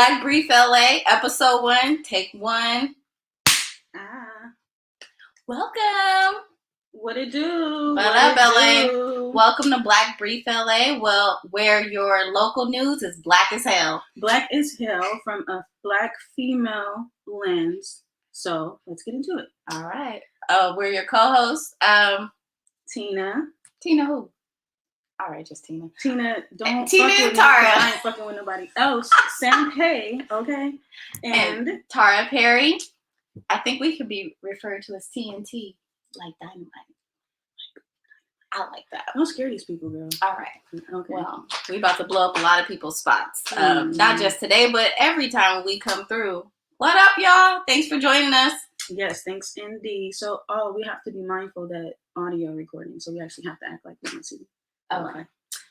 Black Brief LA, episode 1, take 1. Ah, Welcome. what it do? What up, LA? Welcome to Black Brief LA, well, where your local news is black as hell. Black as hell from a black female lens. So let's get into it. All right. We're your co-hosts. Tina. Tina who? All right, just Tina. Tina, don't Tina fuck and with Tara. Me, I ain't fucking with nobody else. Senpei, okay? And Tara Perry. I think we could be referred to as TNT, like dynamite. I like that. Don't scare these people, girl. All right. Okay. Well, we about to blow up a lot of people's spots. Not just today, but every time we come through. What up, y'all? Thanks for joining us. Yes, thanks indeed. So, we have to be mindful that audio recording, so we actually have to act like we can see. Okay.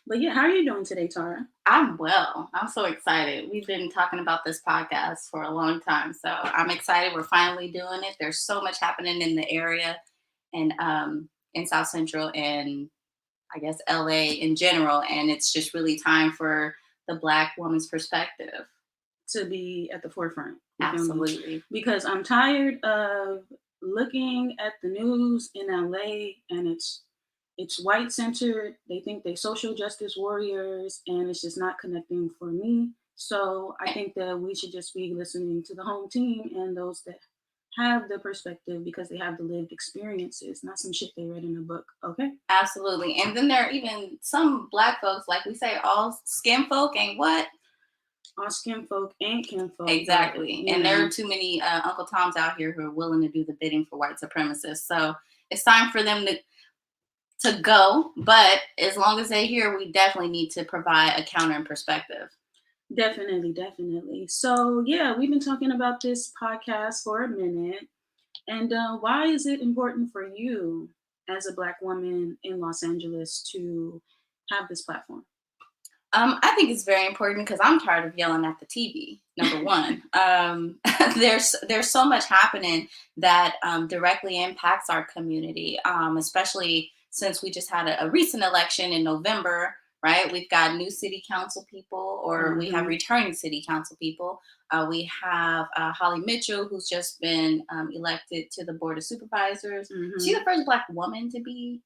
But yeah, how are you doing today, Tara? I'm well. I'm so excited. We've been talking about this podcast for a long time, so I'm excited. We're finally doing it. There's so much happening in the area and in South Central and I guess LA in general, and it's just really time for the Black woman's perspective to be at the forefront. Absolutely. Because I'm tired of looking at the news in LA and it's white centered. They think they social justice warriors and it's just not connecting for me. So I think that we should just be listening to the home team and those that have the perspective because they have the lived experiences, not some shit they read in a book. Okay? Absolutely. And then there are even some Black folks, like we say, all skin folk ain't what? All skin folk ain't kin folk. Exactly. But, and there are too many Uncle Toms out here who are willing to do the bidding for white supremacists. So it's time for them to go. But as long as they're here, we definitely need to provide a counter and perspective. Definitely. So, yeah, we've been talking about this podcast for a minute. And why is it important for you as a Black woman in Los Angeles to have this platform? I think it's very important because I'm tired of yelling at the TV. Number one, there's so much happening that directly impacts our community, especially since we just had a recent election in November. Right, we've got new city council people, or we have returning city council people. We have Holly Mitchell, who's just been elected to the Board of Supervisors. She's the first Black woman to be.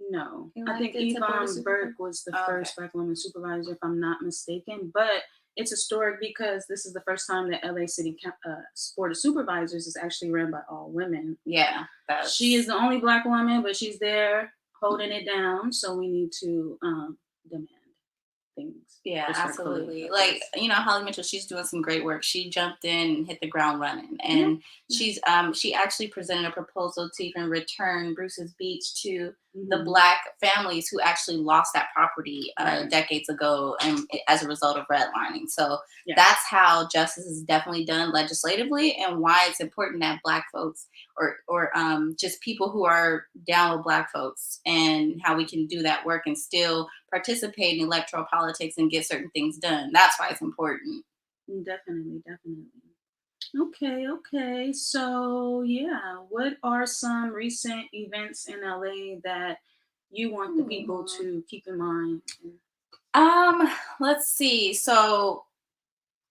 No, I think Yvonne Burke was the first Black woman supervisor, if I'm not mistaken. But it's historic because this is the first time that LA City Board of Supervisors is actually run by all women. Yeah, she is the only Black woman, but she's there holding it down. So we need to demand things. Yeah, absolutely. Like, Holly Mitchell, she's doing some great work. She jumped in and hit the ground running. And she actually presented a proposal to even return Bruce's Beach to the Black families who actually lost that property decades ago and as a result of redlining. So that's how justice is definitely done legislatively and why it's important that Black folks or just people who are down with Black folks and how we can do that work and still participate in electoral politics and get certain things done. That's why it's important. Definitely. Okay. So, what are some recent events in LA that you want the people to keep in mind? Let's see. So,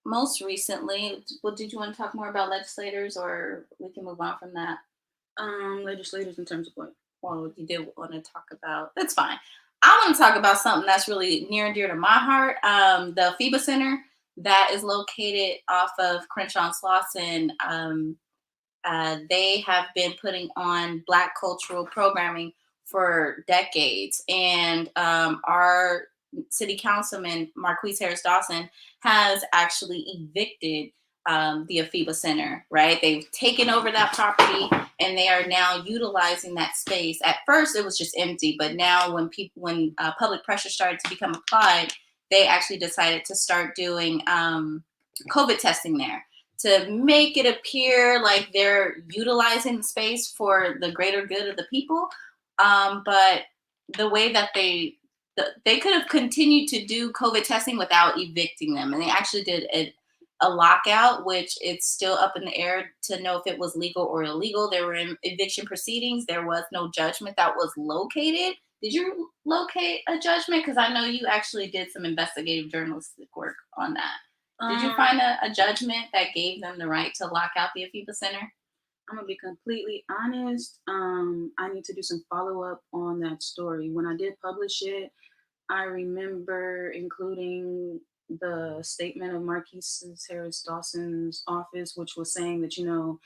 most recently, did you want to talk more about legislators, or we can move on from that? Legislators in terms of what? Well, you did want to talk about. That's fine. I want to talk about something that's really near and dear to my heart. The FIBA Center that is located off of Crenshaw and Slauson. They have been putting on Black cultural programming for decades, and our city councilman Marquise Harris Dawson has actually evicted the Afiba Center. Right, they've taken over that property and they are now utilizing that space. At first, it was just empty, but now when public pressure started to become applied, they actually decided to start doing COVID testing there to make it appear like they're utilizing the space for the greater good of the people. But the way that they could have continued to do COVID testing without evicting them, and they actually did a lockout, which it's still up in the air to know if it was legal or illegal. There were eviction proceedings. There was no judgment that was located. Did you locate a judgment? Because I know you actually did some investigative journalistic work on that. Did you Um, find a judgment that gave them the right to lock out the Afiba Center? I'm gonna be completely honest. I need to do some follow up on that story. When I did publish it, I remember including the statement of Marquise Harris Dawson's office, which was saying that,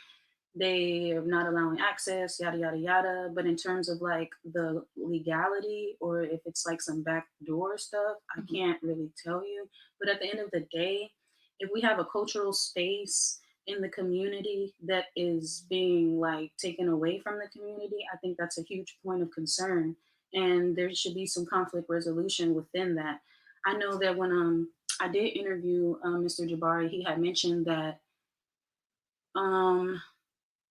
they are not allowing access, yada, yada, yada. But in terms of like the legality or if it's like some backdoor stuff, I Mhm. can't really tell you. But at the end of the day, if we have a cultural space in the community that is being like taken away from the community, I think that's a huge point of concern. And there should be some conflict resolution within that. I know that when I did interview Mr. Jabari, he had mentioned that um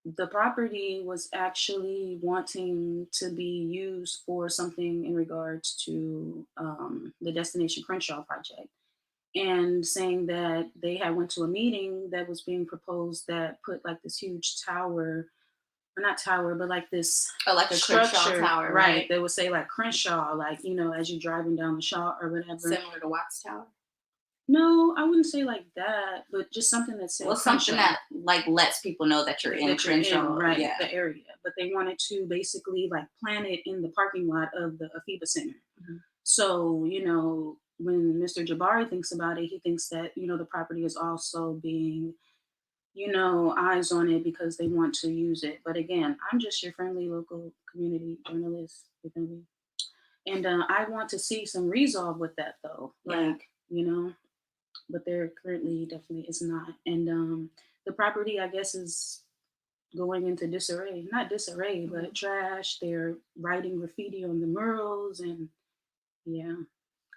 the property was actually wanting to be used for something in regards to the Destination Crenshaw project, and saying that they had went to a meeting that was being proposed that put like this huge tower, or not tower, but like this Oh, like a Crenshaw structure, Tower, right? right? They would say like Crenshaw, like, as you're driving down the Shaw or whatever. Similar to Watts Tower. No, I wouldn't say like that, but just something that Well, said something Crenshaw. that like lets people know that you're in That you're in, Crenshaw. right, Yeah. the area. But they wanted to basically like plant it in the parking lot of the Afiba Center. Mhm. So, when Mr. Jabari thinks about it, he thinks that, the property is also being, eyes on it because they want to use it. But again, I'm just your friendly local community journalist, you feel me? And I want to see some resolve with that though. Yeah. Like, but there currently definitely is not. And the property, I guess, is going into disarray. Not disarray, Mhm. but trash. They're writing graffiti on the murals, and yeah.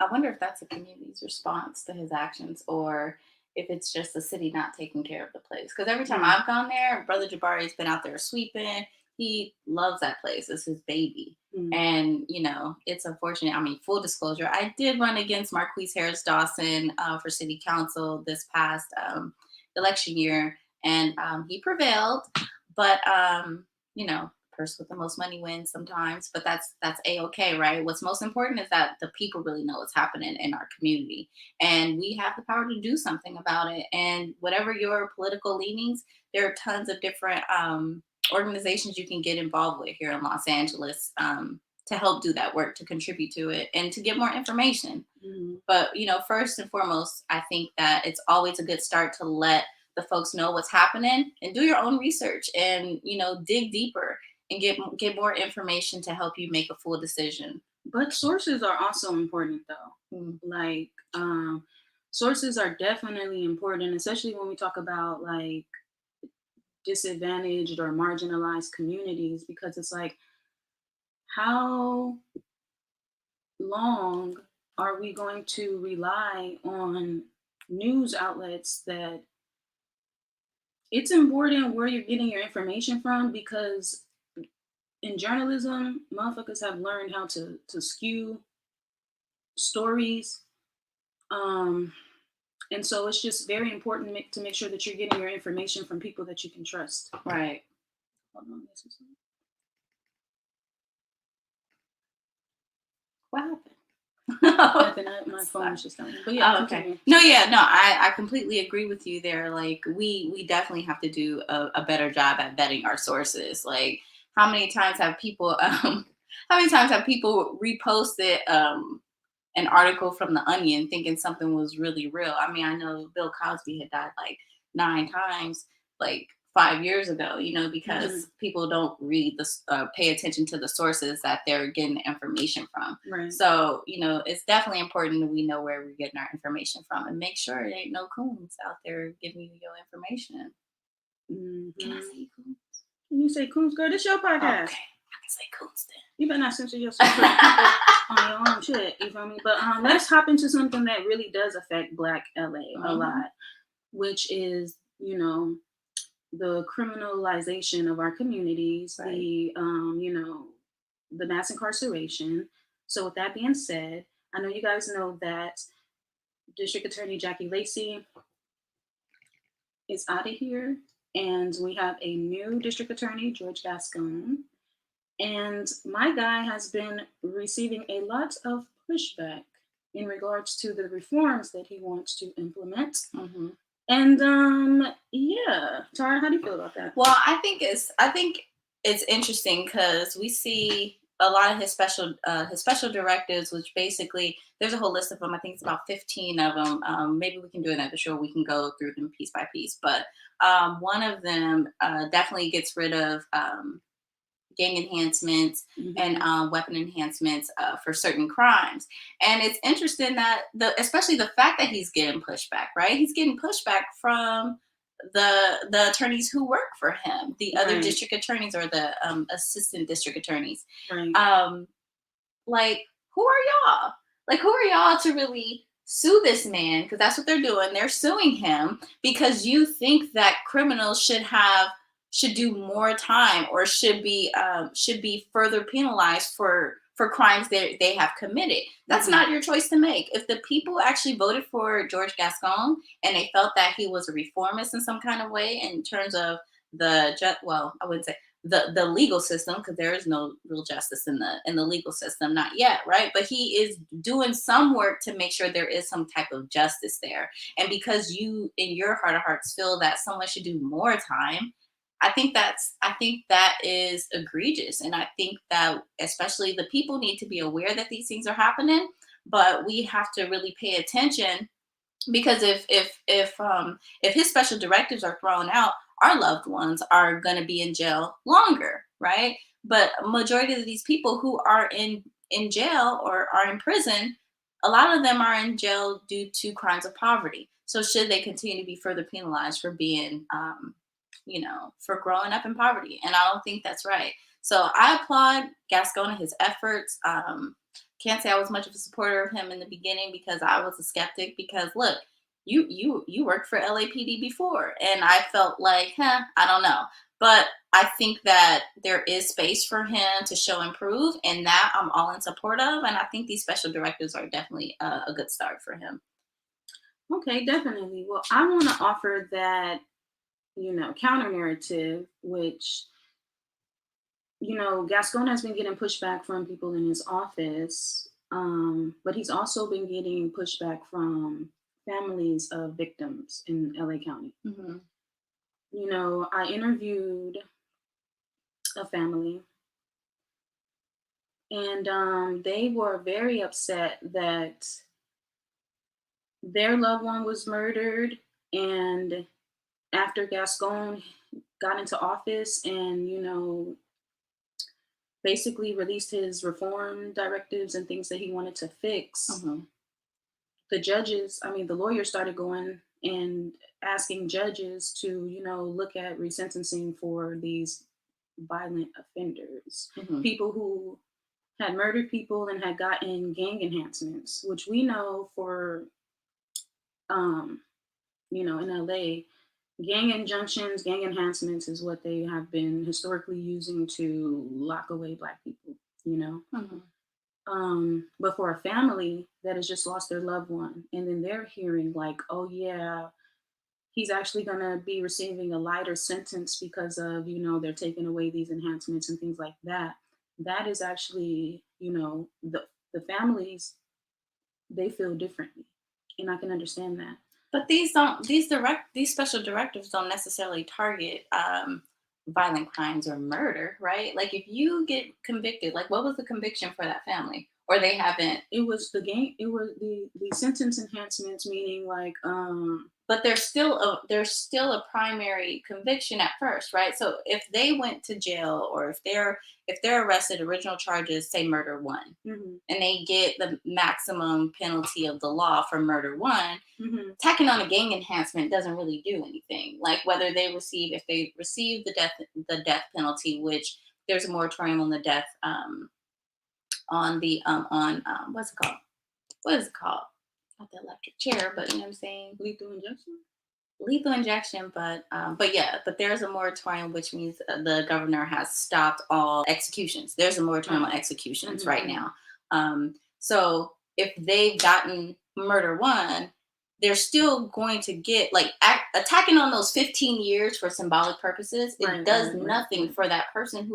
I wonder if that's the community's response to his actions or if it's just the city not taking care of the place. Because every time Mm, I've gone there, Brother Jabari's been out there sweeping. He loves that place. It's his baby. mm, And, it's unfortunate. I mean, full disclosure, I did run against Marquise Harris Dawson for city council this past election year, and he prevailed. But, person with the most money wins sometimes, but that's a-okay, right? What's most important is that the people really know what's happening in our community, and we have the power to do something about it. And whatever your political leanings, there are tons of different organizations you can get involved with here in Los Angeles, to help do that work, to contribute to it, and to get more information. mm. But first and foremost, I think that it's always a good start to let the folks know what's happening and do your own research and dig deeper and get more information to help you make a full decision. But sources are also important, though. Mm. Like, sources are definitely important, especially when we talk about like disadvantaged or marginalized communities, because it's like, how long are we going to rely on news outlets that it's important where you're getting your information from, because in journalism, motherfuckers have learned how to skew stories. Um, and so it's just very important to make sure that you're getting your information from people that you can trust. Right. Hold on, this is What happened? nothing. My phone Sorry. was just telling me. But yeah, Oh, okay. continue. No, yeah, no, I completely agree with you there. Like, we definitely have to do a better job at vetting our sources. Like, how many times have people how many times have people reposted an article from the Onion thinking something was really real? I mean, I know Bill Cosby had died like 9 times, like 5 years ago, Hmm. because people don't read pay attention to the sources that they're getting the information from. Right. So, it's definitely important that we know where we're getting our information from and make sure it ain't no coons out there giving you your information. Can I Hmm. say coons? Can you say Coons Girl? This your Oh, podcast. okay. I can say coons You better not censor yourself for the people on your own shit. You feel me? But then. let's hop into something that really does affect Black LA a Mhm. lot, which is, the criminalization of our communities, Right. the mass incarceration. So, with that being said, I know you guys know that District Attorney Jackie Lacey is out of here, and we have a new District Attorney, George Gascon. And my guy has been receiving a lot of pushback. in regards to the reforms that he wants to implement. Hmm. And yeah, Tara, how do you feel about that? Well, I think it's interesting because we see a lot of his special directives, which basically there's a whole list of them. I think it's about 15 of them. Maybe we can do another show. We can go through them piece by piece, but one of them definitely gets rid of gang enhancements and Mm-hmm. weapon enhancements for certain crimes. And it's interesting that especially the fact that he's getting pushback, right? He's getting pushback from the attorneys who work for him, the other Right, district attorneys or the assistant district attorneys. right. Um, like, who are y'all? Like, who are y'all to really sue this man? Because that's what they're doing. They're suing him because you think that criminals should do more time or should be further penalized for crimes they have committed. That's Mm-hmm. not your choice to make. If the people actually voted for George Gascon and they felt that he was a reformist in some kind of way in terms of well, I wouldn't say the legal system, because there is no real justice in the legal system, not yet, right? But he is doing some work to make sure there is some type of justice there. And because you in your heart of hearts feel that someone should do more time, I think that is egregious. And I think that especially the people need to be aware that these things are happening, but we have to really pay attention, because if his special directives are thrown out, our loved ones are going to be in jail longer, right? But a majority of these people who are in jail or are in prison, a lot of them are in jail due to crimes of poverty. So should they continue to be further penalized for being for growing up in poverty? And I don't think that's right. So I applaud Gascon and his efforts. Can't say I was much of a supporter of him in the beginning because I was a skeptic. Because look, you worked for LAPD before, and I felt like, I don't know. But I think that there is space for him to show improve, and that I'm all in support of. And I think these special directives are definitely a good start for him. Okay, definitely. Well, I want to offer that, counter narrative, which, Gascon has been getting pushback from people in his office, but he's also been getting pushback from families of victims in LA County. Hmm. I interviewed a family, and they were very upset that their loved one was murdered. And after Gascon got into office and, basically released his reform directives and things that he wanted to fix, Hmm. the lawyers started going and asking judges to, look at resentencing for these violent offenders, Hmm. people who had murdered people and had gotten gang enhancements, which we know for, um, in LA, gang injunctions, gang enhancements is what they have been historically using to lock away Black people, you know. Hmm. But for a family that has just lost their loved one, and then they're hearing like, oh yeah, he's actually gonna be receiving a lighter sentence because of, they're taking away these enhancements and things like that. That is actually, the families, they feel differently. And I can understand that. But these special directives don't necessarily target violent crimes or murder, right? Like if you get convicted, like what was the conviction for that family? Or they haven't, It was the sentence enhancements, meaning like but there's still a primary conviction at first, right? So if they went to jail, or if they're arrested, original charges say murder one, mhm, and they get the maximum penalty of the law for murder one, mhm, tacking on a gang enhancement doesn't really do anything. Like whether if they receive the death penalty, which there's a moratorium on the death on what's it called? What is it called? Not the electric chair, but you know what I'm saying? lethal injection. Lethal injection. But yeah, but there's a moratorium, which means the governor has stopped all executions. There's a moratorium Right. on executions Mhm, right mhm. now. So if they've gotten murder one, they're still going to get like attacking on those 15 years for symbolic purposes. It Right, does right, right, nothing right. for that person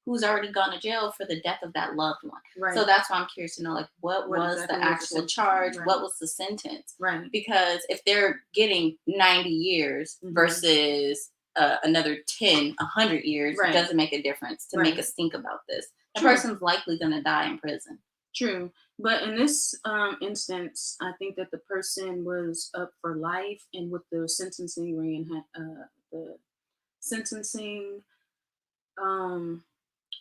who's already gone to jail for the death of that loved one. Right. So that's why I'm curious to know, like, what was exactly the was actual charge? Right. What was the sentence? Right. Because if they're getting 90 years versus another 10, 100 years, it doesn't make a difference to make us think about this. The person's likely going to die in prison. True. But in this instance, I think that the person was up for life, and with the sentencing the sentencing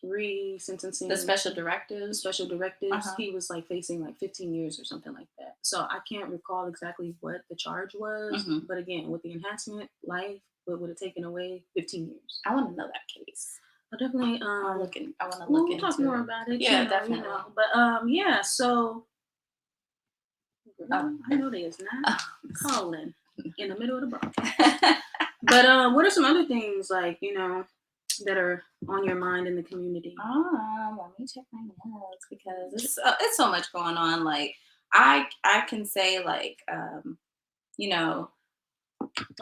re-sentencing, the special directives, he was like facing like 15 years or something like that. So I can't recall exactly what the charge was, but again, with the enhancement, life, what would have taken away 15 years. I want to know that case. I definitely I want to look we'll into talk more about it. Yeah, definitely. But yeah, so I know they is not calling in the middle of the broadcast. But what are some other things, like, that are on your mind in the community? Let me check my notes, because it's so much going on. Like, I can say, like, why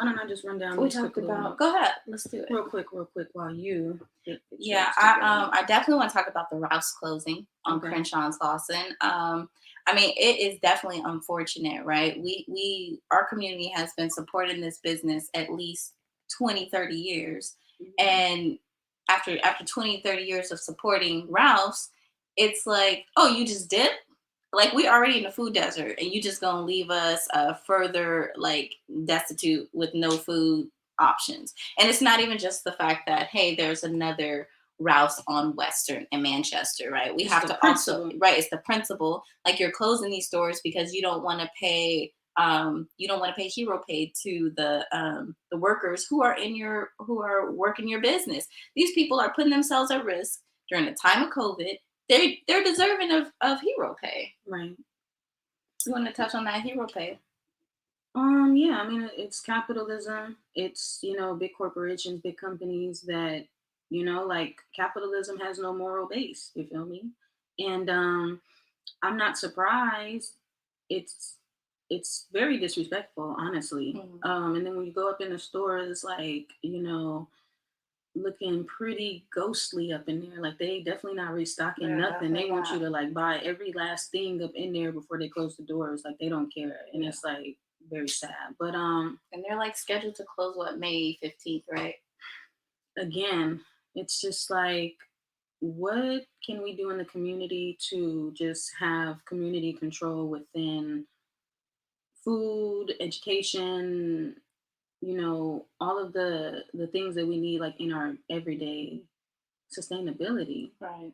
don't I just run down? We talked about. Go ahead. Let's do it real quick while you. Yeah, I definitely want to talk about the Rouse closing on Crenshaw and Slauson. I mean, it is definitely unfortunate, right? Our community has been supporting this business at least 20, 30 years. And after 20, 30 years of supporting Rouse, it's like, oh, you just did? Like, we already in the food desert, and you just gonna leave us further, like, destitute with no food options. And it's not even just the fact that, hey, there's another Rouse on Western and Manchester, right? We have to also, right, it's the principle. Like, you're closing these stores because you don't want to pay hero pay to the workers who are working your business. These people are putting themselves at risk during the time of COVID. They're deserving of hero pay. Right. You want to touch on that hero pay? Yeah, I mean, it's capitalism. It's, big corporations, big companies that, like, capitalism has no moral base, you feel me? And I'm not surprised. It's very disrespectful, honestly. And then when you go up in the stores, it's like, looking pretty ghostly up in there. Like, they definitely not restocking nothing. They want you to, like, buy every last thing up in there before they close the doors. Like, they don't care. And it's like very sad. But and they're like scheduled to close May 15th, right? Again, it's just like, what can we do in the community to just have community control within food, education, all of the things that we need, like, in our everyday sustainability. Right.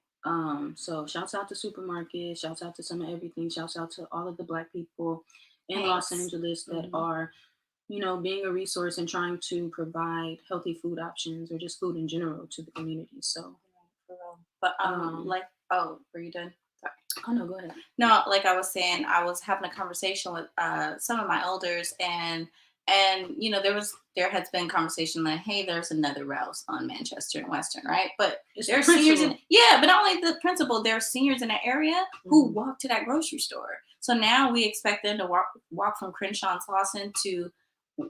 So shouts out to supermarkets, shouts out to some of everything, shouts out to all of the Black people in Los Angeles that are, being a resource and trying to provide healthy food options, or just food in general, to the community. So, but were you done? Sorry. Oh no, go ahead. No, like I was saying, I was having a conversation with some of my elders, and there has been conversation like, hey, there's another Rouse on Manchester and Western, right? But there's seniors but not only the principal, there are seniors in that area who walk to that grocery store. So now we expect them to walk from Crenshaw and Slauson to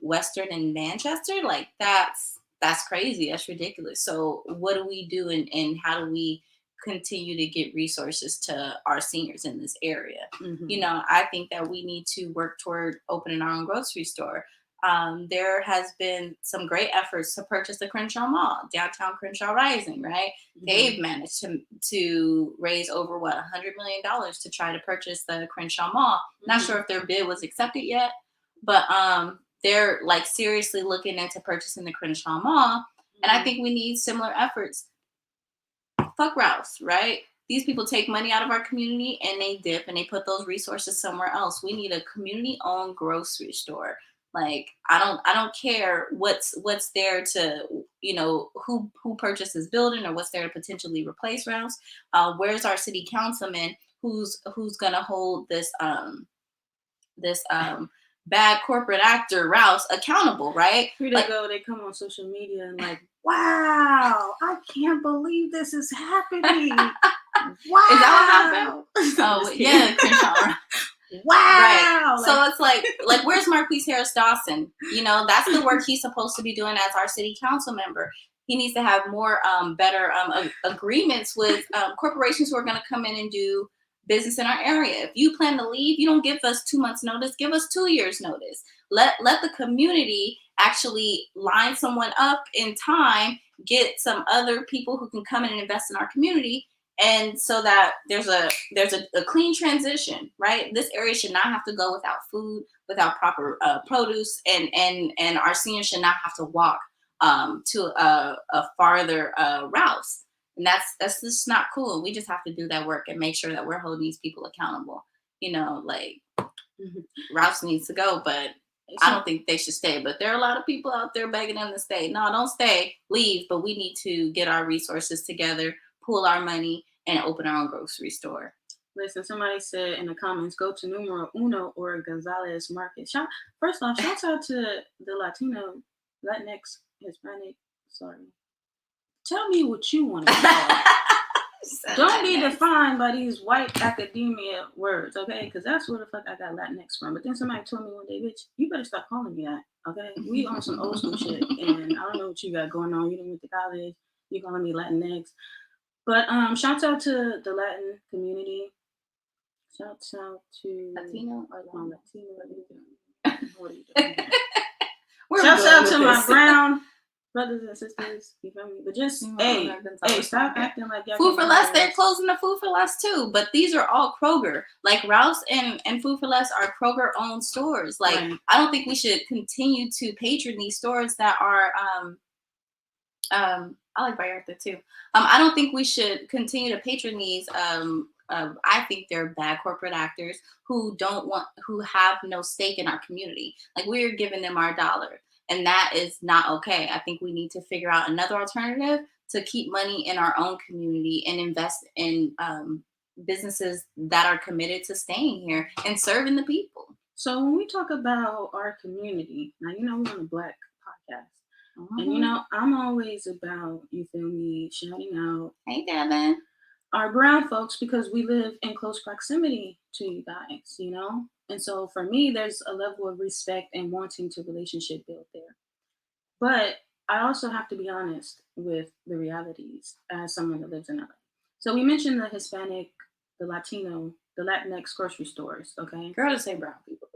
Western and Manchester. Like, that's crazy. That's ridiculous. So what do we do, and how do we continue to get resources to our seniors in this area? I think that we need to work toward opening our own grocery store. There has been some great efforts to purchase the Crenshaw Mall, downtown Crenshaw Rising, right? They've managed to raise over $100 million to try to purchase the Crenshaw Mall. Not sure if their bid was accepted yet, but they're, like, seriously looking into purchasing the Crenshaw Mall. And I think we need similar efforts. Fuck Rouse, right? These people take money out of our community and they dip and they put those resources somewhere else. We need a community-owned grocery store. Like, I don't care what's there to, who purchased this building or what's there to potentially replace Rouse. Where's our city councilman who's gonna hold this bad corporate actor Rouse accountable, right? Here they go. They come on social media and like, wow, I can't believe this is happening. Wow. Is that what happened? Oh, yeah, Crenshaw. Wow. Right. So it's like where's Marquise Harris Dawson? That's the work he's supposed to be doing as our city council member. He needs to have more better agreements with corporations who are going to come in and do business in our area. If you plan to leave, you don't give us 2 months notice, give us 2 years notice. Let the community actually line someone up in time, get some other people who can come in and invest in our community, and so that there's a clean transition, right? This area should not have to go without food, without proper produce, and our seniors should not have to walk to a farther routes. And that's just not cool. We just have to do that work and make sure that we're holding these people accountable. Like Rouse needs to go, but I don't think they should stay. But there are a lot of people out there begging them to stay. No, don't stay, leave. But we need to get our resources together, pool our money, and open our own grocery store. Listen, somebody said in the comments, go to Numero Uno or Gonzalez Market. First off, shouts out to the Latino, Latinx, Hispanic. Sorry. Tell me what you want to call. Don't be defined by these white academia words, okay? Because that's where the fuck I got Latinx from. But then somebody told me one day, bitch, you better stop calling me that, okay? We on some old school shit, and I don't know what you got going on. You didn't went to college. You calling me Latinx. But shouts out to the Latin community. Shouts out to Latino or Latino. What are you doing? Shouts out to my brown brothers and sisters. You feel me? But just hey, stop acting like y'all. Food for Less. They're closing the Food for Less too. But these are all Kroger. Like Rouse and Food for Less are Kroger owned stores. Like right. I don't think we should continue to patron these stores that are I like Vallarta too. I don't think we should continue to patron these. I think they're bad corporate actors who have no stake in our community. Like we're giving them our dollar, and that is not okay. I think we need to figure out another alternative to keep money in our own community and invest in businesses that are committed to staying here and serving the people. So when we talk about our community, now we're on a Black podcast. And I'm always about, you feel me, shouting out, hey Devin, our brown folks, because we live in close proximity to you guys, And so for me, there's a level of respect and wanting to relationship build there. But I also have to be honest with the realities as someone that lives in LA. So we mentioned the Hispanic, the Latino, the Latinx grocery stores, okay? Girl, to say brown people.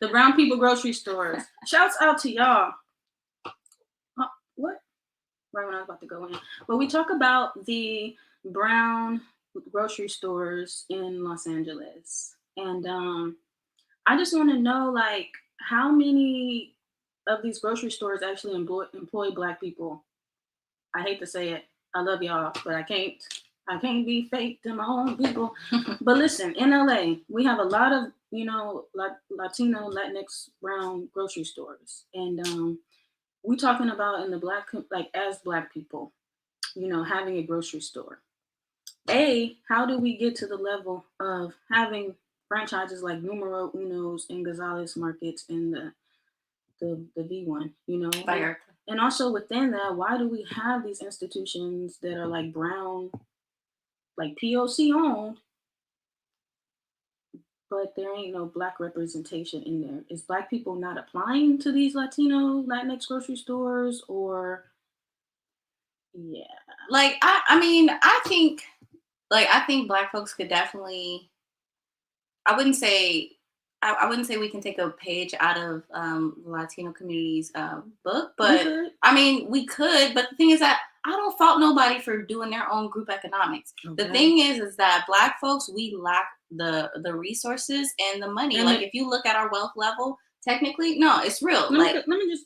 The brown people grocery stores. Shouts out to y'all. What? Right when I was about to go in. But we talk about the brown grocery stores in Los Angeles. And I just want to know, like, how many of these grocery stores actually employ Black people? I hate to say it. I love y'all, but I can't be fake to my own people. But listen, in LA, we have a lot of, Latino, Latinx, brown grocery stores. And we talking about in the Black, like as Black people, having a grocery store. How do we get to the level of having franchises like Numero Unos and Gonzalez Markets and the V1, Vallarta. And also within that, why do we have these institutions that are like brown, like POC owned, but there ain't no Black representation in there? Is Black people not applying to these Latino, Latinx grocery stores, or yeah? Like I think Black folks could definitely. I wouldn't say we can take a page out of Latino community's book, but we could. But the thing is that I don't fault nobody for doing their own group economics. Okay. The thing is that Black folks, we lack the resources and the money. And like if you look at our wealth level, technically, no, it's real. Let me just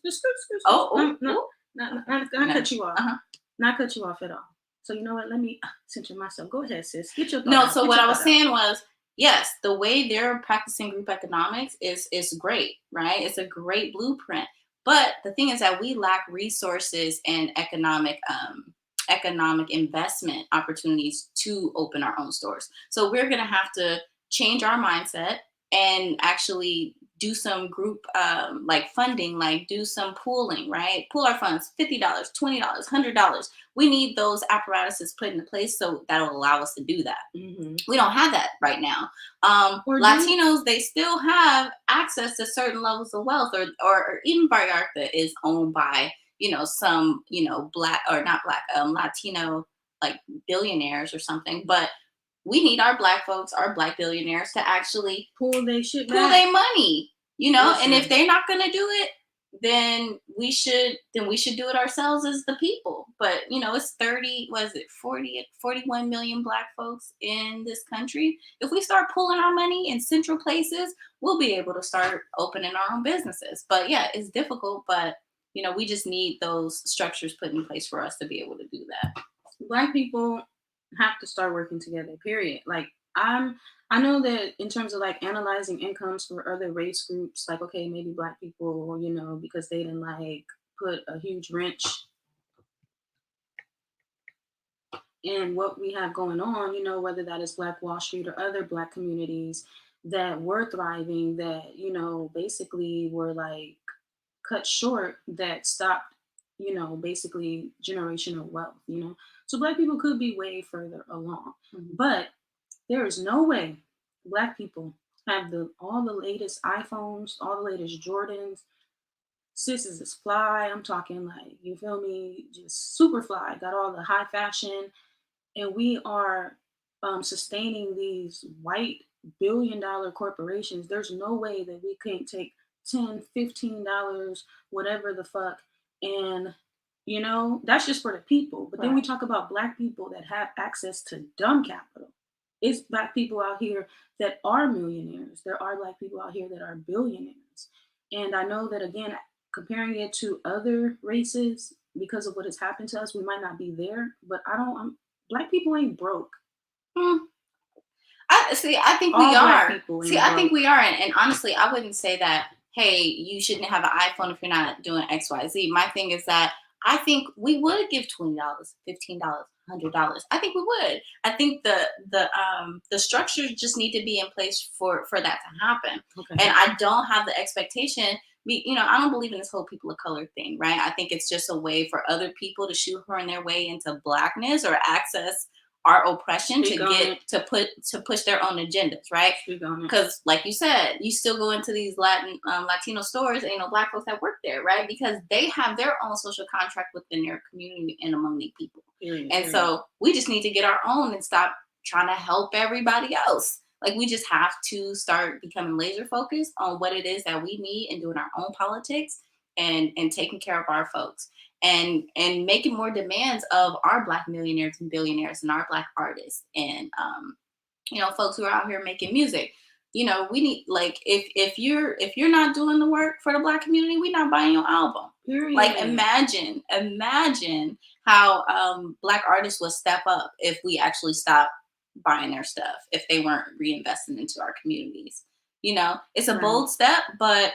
not cut you off. Not cut you off at all. So you know what? Let me center myself. Go ahead, sis. Get your thought out. So what I was saying was, yes, the way they're practicing group economics is great, right? It's a great blueprint. But the thing is that we lack resources and economic investment opportunities to open our own stores. So we're going to have to change our mindset and actually do some group like funding, like do some pooling, right? Pool our funds, $50, $20, $100. We need those apparatuses put into place so that'll allow us to do that. Mm-hmm. We don't have that right now. Latinos, they still have access to certain levels of wealth, or even Vallarta is owned by, some, black or not black, Latino, like, billionaires or something. But we need our black folks, our black billionaires, to actually Pull they shit pull back. their money, and if Listen. they're not going to do it, then we should do it ourselves as the people. But it's 30, was it 40, 41 million black folks in this country. If we start pulling our money in central places, we'll be able to start opening our own businesses. But yeah, it's difficult, but we just need those structures put in place for us to be able to do that. Black people have to start working together, period. Like, I know that in terms of like analyzing incomes for other race groups, like, okay, maybe black people, because they didn't like put a huge wrench in what we have going on, whether that is Black Wall Street or other black communities that were thriving, that, basically were like cut short, that stopped, basically generational wealth, So black people could be way further along. Mhm. But there is no way black people have all the latest iPhones, all the latest Jordans. Sisters is fly. I'm talking like, you feel me, just super fly. Got all the high fashion, and we are sustaining these white billion-dollar corporations. There's no way that we can't take 10, $15, whatever the fuck, and that's just for the people. But then we Right. talk about black people that have access to dumb capital. It's black people out here that are millionaires. There are black people out here that are billionaires. And I know that, again, comparing it to other races, because of what has happened to us, we might not be there. But black people ain't broke. Hmm. I see. I think we All black are. people See, ain't I think broke. we are, and honestly, I wouldn't say that. Hey, you shouldn't have an iPhone if you're not doing X, Y, Z. My thing is that I think we would give $20, $15, $100. I think we would. I think the structures just need to be in place for that to happen. Okay. And I don't have the expectation. I don't believe in this whole people of color thing, right? I think it's just a way for other people to shoehorn their way into blackness or access our oppression Speak to on get it. to push their own agendas, right? Speak on it. Because, like you said, you still go into these Latino stores, and black folks that work there, right? Because they have their own social contract within their community and among the people. Period. And so we just need to get our own and stop trying to help everybody else. Like, we just have to start becoming laser focused on what it is that we need and doing our own politics and taking care of our folks and making more demands of our black millionaires and billionaires and our black artists and folks who are out here making music. We need, like, if you're not doing the work for the black community, we're not buying your album. Period. Like, imagine how black artists would step up if we actually stopped buying their stuff, if they weren't reinvesting into our communities. It's a Right. bold step, but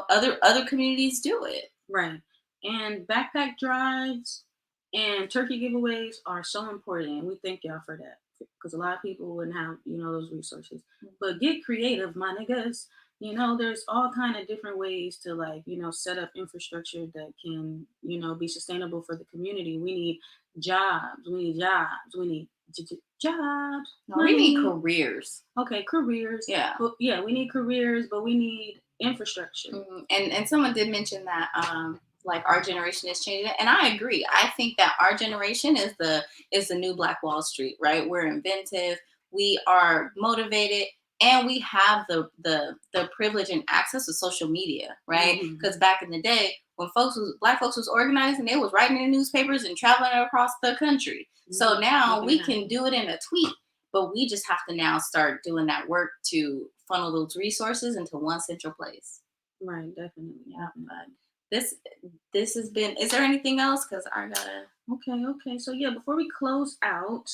other communities do it. Right. And backpack drives and turkey giveaways are so important. We thank y'all for that, because a lot of people wouldn't have, those resources. But get creative, my niggas. There's all kind of different ways to, like, set up infrastructure that can, be sustainable for the community. We need jobs. We need jobs. We need jobs. No, we need careers. Okay, careers. Yeah. But yeah, we need careers, but we need infrastructure. Mm-hmm. And someone did mention that like, our generation is changing, and I agree. I think that our generation is the new Black Wall Street, right? We're inventive, we are motivated, and we have the privilege and access to social media, right? Because back in the day, when black folks was organizing, they was writing in newspapers and traveling across the country. So now we can do it in a tweet, but we just have to now start doing that work to funnel those resources into one central place. Right, definitely. Yeah, but this has been. Is there anything else? Because I gotta. Okay. So yeah, before we close out,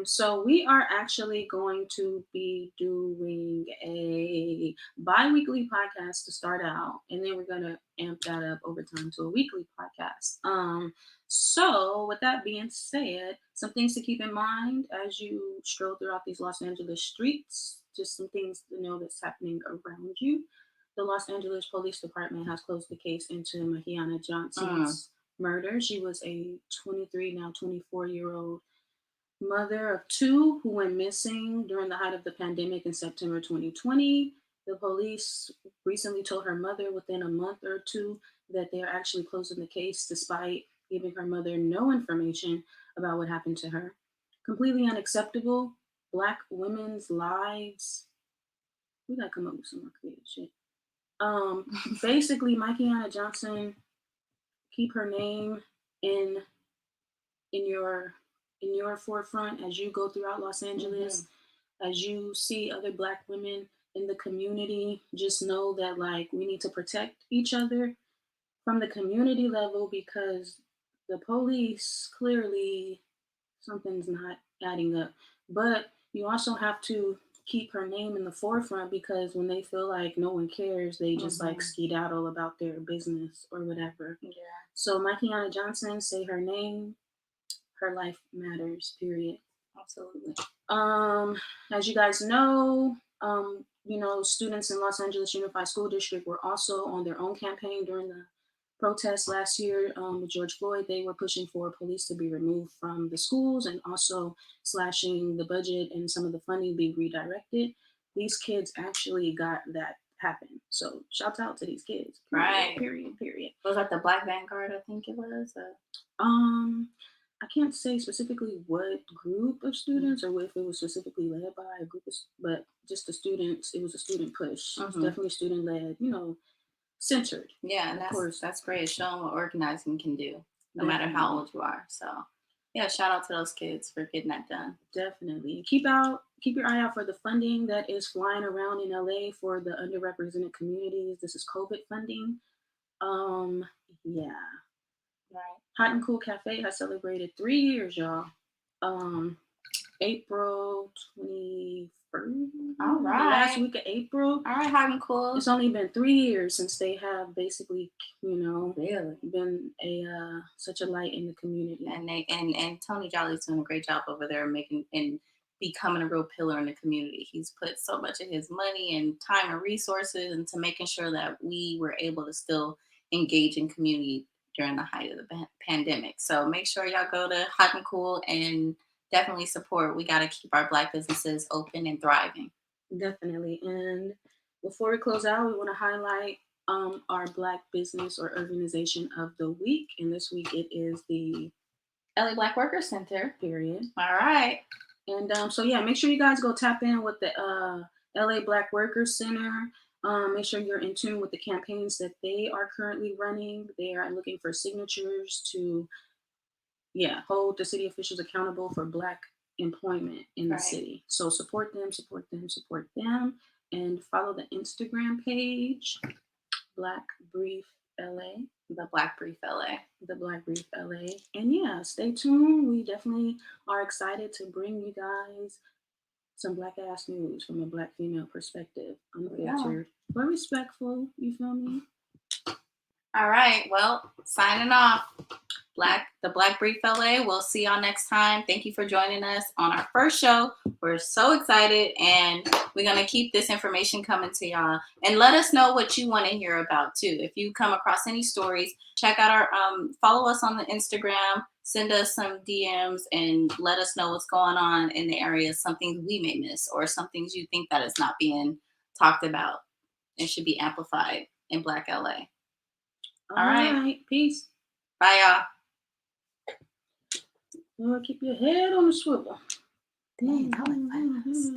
so we are actually going to be doing a bi-weekly podcast to start out, and then we're gonna amp that up over time to a weekly podcast. So with that being said, some things to keep in mind as you stroll throughout these Los Angeles streets. Just some things to know that's happening around you. The Los Angeles Police Department has closed the case into Mahiana Johnson's murder. She was a 23, now 24-year-old mother of two who went missing during the height of the pandemic in September 2020. The police recently told her mother within a month or two that they are actually closing the case despite giving her mother no information about what happened to her. Completely unacceptable. Black women's lives. We gotta come up with some more creative shit. Um, Basically, Mikeana Johnson, keep her name in in your in your forefront as you go throughout Los Mm-hmm. Angeles, as you see other Black women in the community. Just know that like we need to protect each other from the community level because the police clearly something's not adding up. But you also have to keep her name in the forefront because when they feel like no one cares, they just like Mm-hmm. skedaddle about their business or whatever. Yeah, So Mikeana Johnson, say her name, her life matters, period. absolutely. Um, as you guys know, students in Los Angeles Unified School District were also on their own campaign during the protests last year with George Floyd. They were pushing for police to be removed from the schools and also slashing the budget and some of the funding being redirected. These kids actually got that happen. So shout out to these kids. Period. Right. Period. Period. Was that the Black Vanguard? I think it was. Um, I can't say specifically what group of students or if it was specifically led by a group of, but just the students. It was a student push. It's Mm-hmm. definitely student led. Centered, Yeah, and of that's course. that's great. Showing what organizing can do, no matter how Definitely, old you are. So, yeah, shout out to those kids for getting that done. definitely. Keep your eye out for the funding that is flying around in LA for the underrepresented communities. This is COVID funding. Um, yeah. Right. Hot and Cool Cafe has celebrated 3 years, y'all. Um, April 21st, All the last right. week of April. All right, hot and cool. It's only been 3 years since they have basically, Really. been a such a light in the community. And and Tony Jolly's doing a great job over there making and becoming a real pillar in the community. He's put so much of his money and time and resources into making sure that we were able to still engage in community during the height of the pandemic. So make sure y'all go to Hot and Cool and definitely support. We got to keep our Black businesses open and thriving. Definitely. And before we close out, we want to highlight our Black business or organization of the week. And this week it is the LA Black Workers Center. period. All right. And so yeah, make sure you guys go tap in with the LA Black Workers Center. Make sure you're in tune with the campaigns that they are currently running. They are looking for signatures to hold the city officials accountable for Black employment in the Right. city. So support them, support them, support them, and follow the Instagram page, Black Brief LA. The Black Brief LA. The Black Brief LA. And yeah, stay tuned. We definitely are excited to bring you guys some Black ass news from a Black female perspective, Yeah. unfiltered, but respectful. You feel me? All right. Well, signing off. The Black Brief LA. We'll see y'all next time. Thank you for joining us on our first show. We're so excited, and we're gonna keep this information coming to y'all. And let us know what you want to hear about too. If you come across any stories, check out our follow us on the Instagram. Send us some DMs and let us know what's going on in the area. Some things we may miss, or some things you think that is not being talked about and should be amplified in Black LA. All All right. right. Peace. Bye, y'all. Keep your head on the swivel. Dang, that went fast.